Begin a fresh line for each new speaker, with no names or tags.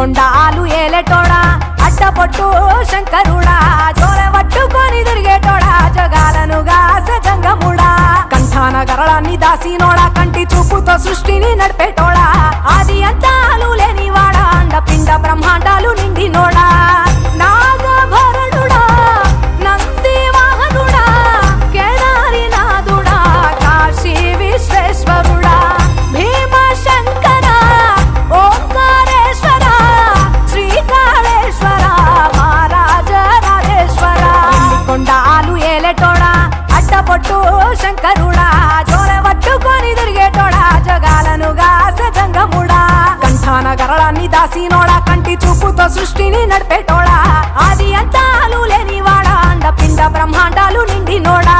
కొండాలు ఏలేటోడా అడ్డపొట్టు శంకరుడా జోర పట్టుకొని తిరిగేటోడా జగాలను గాసె జంగముడా కంఠాన గరళాన్ని దాసినోడా కంటి చూపుతో సృష్టిని నడిపేటోడా ఆది అంతాలు లేనివాడా అండపిండ బ్రహ్మాండాలు నిండినోడా నాగభరణుడా నంది వాహనుడా కేదారినాథుడా కాశీ విశ్వేశ్వరుడా భీమ శంకర ఓంకారేశ్వర శ్రీకాళేశ్వర మహారాజ రాజేశ్వర కొండాలు ఏలేటోడా అడ్డపొట్టు శంకరుడా జోర పట్టుకొని తిరిగేటోడా జగాలను గాసె జంగముడా కంఠాన గరళాన్ని దాసినోడా కంటి చూపుతో సృష్టిని నడిపేటోడా ఆది అంతాలు లేనివాడా అండపిండ బ్రహ్మాండాలు నిండినోడా